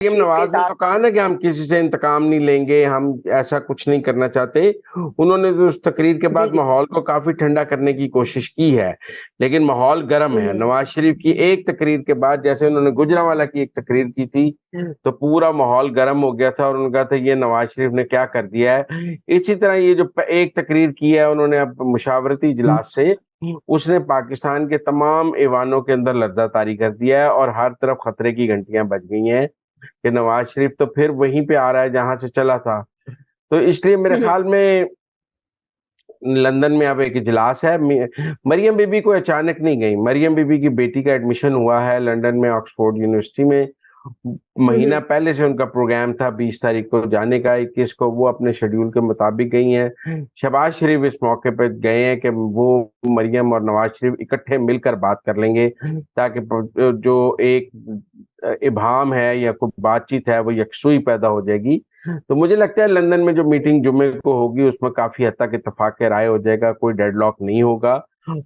मरियम शरीफ के नवाज ने साथ। तो कहा ना कि हम किसी से इंतकाम नहीं लेंगे, हम ऐसा कुछ नहीं करना चाहते। उन्होंने तो उस तकरीर के जी बाद जी। माहौल को काफी ठंडा करने की कोशिश की है, लेकिन माहौल गर्म है। हम्म। नवाज शरीफ की एक तकरीर के बाद, जैसे उन्होंने गुजरांवाला की एक तकरीर की थी, तो पूरा माहौल गर्म हो गया था और उन्होंने कहा था ये नवाज शरीफ ने क्या कर दिया है। इसी तरह ये जो एक तकरीर की है उन्होंने अब मुशावरती इजलास से, उसने पाकिस्तान के तमाम ऐवानों के अंदर लर्जा तारी कर दिया है और हर तरफ खतरे की घंटियां बज गई हैं कि नवाज शरीफ तो फिर वहीं पे आ रहा है जहां से चला था। तो इसलिए मेरे ख्याल में लंदन में अब एक इजलास है। मरियम बीबी को अचानक नहीं गई। मरियम बीबी की बेटी का एडमिशन हुआ है लंदन में ऑक्सफोर्ड यूनिवर्सिटी में। महीना पहले से उनका प्रोग्राम था 20 तारीख को जाने का, 21 को वो अपने शेड्यूल के मुताबिक गई हैं। शहबाज शरीफ इस मौके पर गए हैं कि वो मरियम और नवाज शरीफ इकट्ठे मिलकर बात कर लेंगे, ताकि जो एक इबाहम है या कोई बातचीत है वो यकसुई पैदा हो जाएगी। तो मुझे लगता है लंदन में जो मीटिंग जुम्मे को होगी उसमें काफी हद तक इत्तेफाक राय हो जाएगा, कोई डेडलॉक नहीं होगा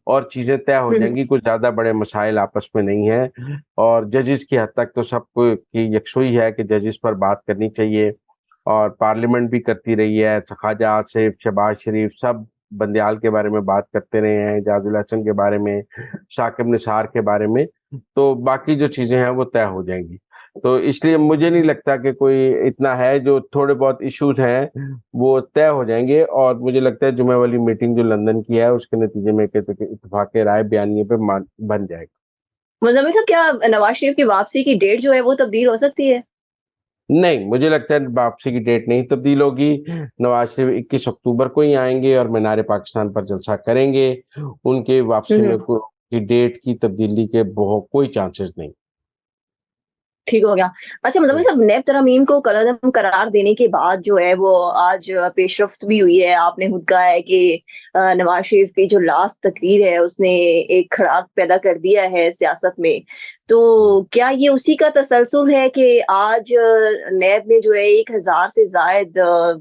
और चीजें तय हो जाएंगी। कुछ ज्यादा बड़े मसाइल आपस में नहीं है और जजेस की हद तक तो सबको की यकसुई है कि जजेस पर बात करनी चाहिए। और पार्लियामेंट भी करती रही है, ख्वाजा आसिफ, शहबाज शरीफ सब बंदयाल के बारे में बात करते रहे हैं, एजाजुल हसन के बारे में, शाकिब निसार के बारे में। तो बाकी जो चीजें हैं वो तय हो जाएंगी। तो इसलिए मुझे नहीं लगता कि कोई इतना है, जो थोड़े बहुत इश्यूज हैं वो तय हो जाएंगे और मुझे लगता है जुमे वाली मीटिंग जो लंदन की है उसके नतीजे में इत्तेफाक राय बयानिए पे बन जाएगा। मुज़म्मिल साहब, क्या नवाज शरीफ की वापसी की डेट जो है वो तब्दील हो सकती है? नहीं, मुझे लगता है वापसी की डेट नहीं तब्दील होगी। नवाज शरीफ 21 अक्टूबर को ही आएंगे और मीनार पाकिस्तान पर जलसा करेंगे। उनके वापसी में कोई डेट की तब्दीली के बहुत कोई चांसेस नहीं। ठीक हो गया। अच्छा मुज़म्मिल साहब, नैब तरमीम को कलअदम करार देने के बाद जो है वो आज पेशरफ्त भी हुई है। आपने खुद कहा है कि नवाज शरीफ की जो लास्ट तकरीर है उसने एक खड़ाक पैदा कर दिया है सियासत में। तो क्या ये उसी का तसलसल है कि आज नैब ने जो है 1000 से ज़ायद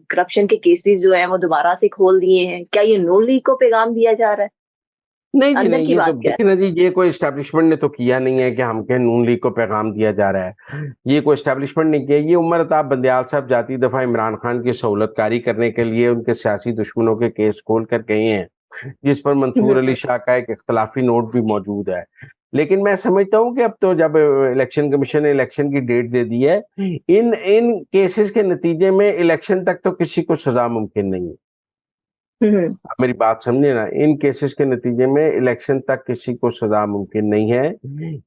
करप्शन के केसेस जो हैं वो दोबारा से खोल दिए हैं? क्या ये नून लीग को पैगाम दिया जा रहा है? नहीं जी अंदर नहीं, की ये तो बात क्या है? देखिए ना जी, ये कोई एस्टेब्लिशमेंट ने तो किया नहीं है कि हम कहें नून लीग को पैगाम दिया जा रहा है। ये कोई एस्टेब्लिशमेंट नहीं किया। ये उमर अताब बंदयाल साहब जाती दफा इमरान खान की सहूलतकारी करने के लिए उनके सियासी दुश्मनों के केस खोल कर गए हैं, जिस पर मंसूर अली शाह का एक इख्तलाफी नोट भी मौजूद है। लेकिन मैं समझता हूँ कि अब तो जब इलेक्शन कमीशन ने इलेक्शन की डेट दे दी है, इन इन केसेस के नतीजे में इलेक्शन तक तो किसी को सजा मुमकिन नहीं है। आप मेरी बात समझे ना, इन केसेस के नतीजे में इलेक्शन तक किसी को सजा मुमकिन नहीं है।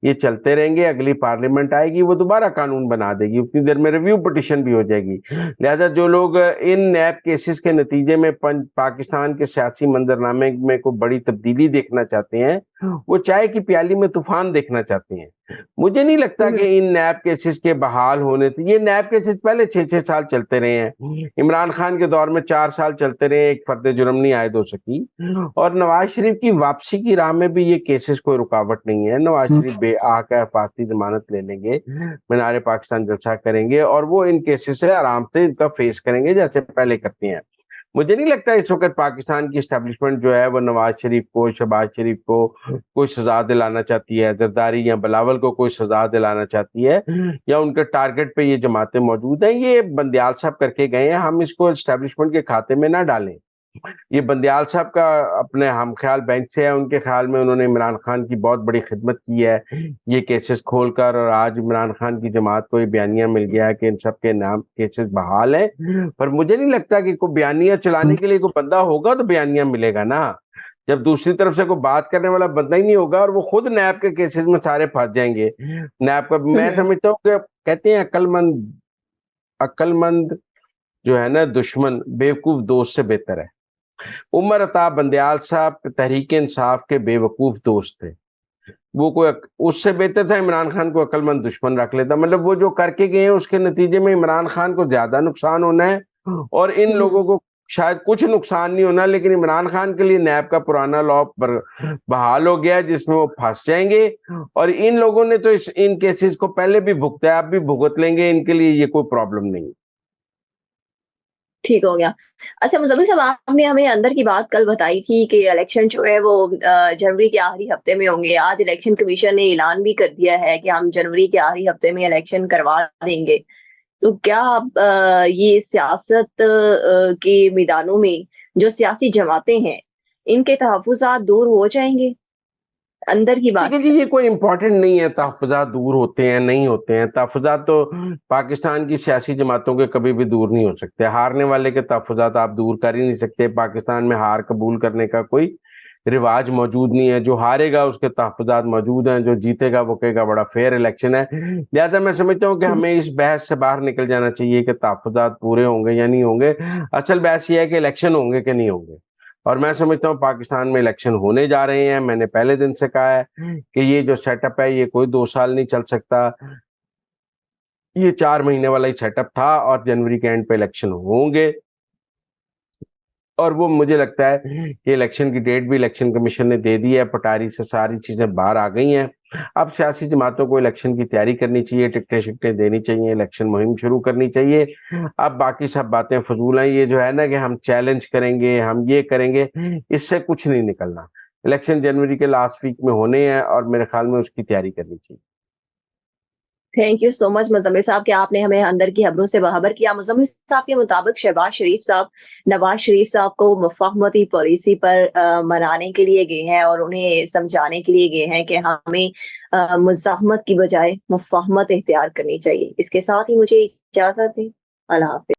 ये चलते रहेंगे, अगली पार्लियामेंट आएगी वो दोबारा कानून बना देगी, उतनी देर में रिव्यू पिटिशन भी हो जाएगी। लिहाजा जो लोग इन नैब केसेस के नतीजे में पाकिस्तान के सियासी मंजरनामे में कोई बड़ी तब्दीली देखना चाहते हैं, वो चाय की प्याली में तूफान देखना चाहते हैं। मुझे नहीं लगता कि इन नैब केसेस के बहाल होने से, ये नैब केसेस पहले 6-6 साल चलते रहे हैं। इमरान खान के दौर में 4 साल चलते रहे, एक फर्द जुर्म नहीं आयद हो सकी। और नवाज शरीफ की वापसी की राह में भी ये केसेस कोई रुकावट नहीं है। नवाज शरीफ बेआका हिफाजती जमानत ले लेंगे, मीनार पाकिस्तान जलसा करेंगे और वो इन केसेस से आराम से इनका फेस करेंगे जैसे पहले करते हैं। मुझे नहीं लगता इस वक्त पाकिस्तान की एस्टेब्लिशमेंट जो है वो नवाज शरीफ को, शहबाज शरीफ को कोई सजा दिलाना चाहती है, जरदारी या बिलावल को कोई सजा दिलाना चाहती है, या उनके टारगेट पे ये जमातें मौजूद हैं। ये बंदयाल साहब करके गए हैं, हम इसको एस्टेब्लिशमेंट के खाते में ना डालें। ये बंदयाल साहब का अपने हम ख्याल बेंच से है, उनके ख्याल में उन्होंने इमरान खान की बहुत बड़ी खिदमत की है ये केसेस खोलकर, और आज इमरान खान की जमात को ये बयानिया मिल गया है कि इन सब के नाम केसेस बहाल है। पर मुझे नहीं लगता कि कोई बयानिया चलाने के लिए कोई बंदा होगा तो बयानिया मिलेगा ना, जब दूसरी तरफ से कोई बात करने वाला बंदा ही नहीं होगा और वो खुद नैब के केसेस में सारे फंस जाएंगे। नैब का मैं समझता हूँ कि कहते हैं अक्लमंद, अक्लमंद जो है ना दुश्मन बेवकूफ दोस्त से बेहतर है। उमर अता बंदयाल साहब तहरीक इंसाफ के बेवकूफ दोस्त थे, वो कोई उससे बेहतर था इमरान खान को अक्लमंद दुश्मन रख लेता। मतलब वो जो करके गए हैं उसके नतीजे में इमरान खान को ज्यादा नुकसान होना है और इन लोगों को शायद कुछ नुकसान नहीं होना, लेकिन इमरान खान के लिए नैब का पुराना लॉ पर बहाल हो गया जिसमें वो फंस जाएंगे। और इन लोगों ने तो इन केसेस को पहले भी भुगता है, अब भी भुगत लेंगे, इनके लिए ये कोई प्रॉब्लम नहीं। ठीक हो गया। अच्छा मुज़म्मिल साहब, आपने हमें अंदर की बात कल बताई थी कि इलेक्शन जो है वो जनवरी के आखिरी हफ्ते में होंगे। आज इलेक्शन कमीशन ने ऐलान भी कर दिया है कि हम जनवरी के आखिरी हफ्ते में इलेक्शन करवा देंगे। तो क्या ये सियासत के मैदानों में जो सियासी जमातें हैं, इनके तहफ़्फ़ुज़ात दूर हो जाएँगे? अंदर की बात देखिए जी, है। ये कोई इम्पोर्टेंट नहीं है तहफ़्फ़ुज़ात दूर होते हैं, नहीं होते हैं। तहफ़्फ़ुज़ात तो पाकिस्तान की सियासी जमातों के कभी भी दूर नहीं हो सकते। हारने वाले के तहफ़्फ़ुज़ात आप दूर कर ही नहीं सकते। पाकिस्तान में हार कबूल करने का कोई रिवाज मौजूद नहीं है। जो हारेगा उसके तहफ़्फ़ुज़ात मौजूद हैं, जो जीतेगा वो कहेगा बड़ा फेयर इलेक्शन है। लिहाज़ा मैं समझता हूँ कि हुँ, हमें इस बहस से बाहर निकल जाना चाहिए कि तहफ़्फ़ुज़ात पूरे होंगे या नहीं होंगे। असल बहस ये है कि इलेक्शन होंगे कि नहीं होंगे। और मैं समझता हूँ पाकिस्तान में इलेक्शन होने जा रहे हैं। मैंने पहले दिन से कहा है कि ये जो सेटअप है ये कोई 2 साल नहीं चल सकता। ये 4 महीने वाला ही सेटअप था और जनवरी के एंड पे इलेक्शन होंगे। और वो मुझे लगता है कि इलेक्शन की डेट भी इलेक्शन कमीशन ने दे दी है, पटारी से सारी चीज़ें बाहर आ गई हैं। अब सियासी जमातों को इलेक्शन की तैयारी करनी चाहिए, टिकटें-शिकटें देनी चाहिए, इलेक्शन मुहिम शुरू करनी चाहिए। अब बाकी सब बातें फ़िज़ूल हैं, ये जो है ना कि हम चैलेंज करेंगे, हम ये करेंगे, इससे कुछ नहीं निकलना। इलेक्शन जनवरी के लास्ट वीक में होने हैं और मेरे ख़्याल में उसकी तैयारी करनी चाहिए। Thank you so much Muzammil साहब कि आपने हमें अंदर की खबरों से बाखबर किया। मुज़म्मिल साहब के मुताबिक शहबाज शरीफ साहब नवाज़ शरीफ साहब को मुफ़ाहमती पॉलिसी पर मनाने के लिए गए हैं और उन्हें समझाने के लिए गए हैं कि हमें मुज़ाहमत की बजाय मुफ़ाहमत इख्तियार करनी चाहिए। इसके साथ ही मुझे इजाज़त दें। अल्लाह हाफ़िज़।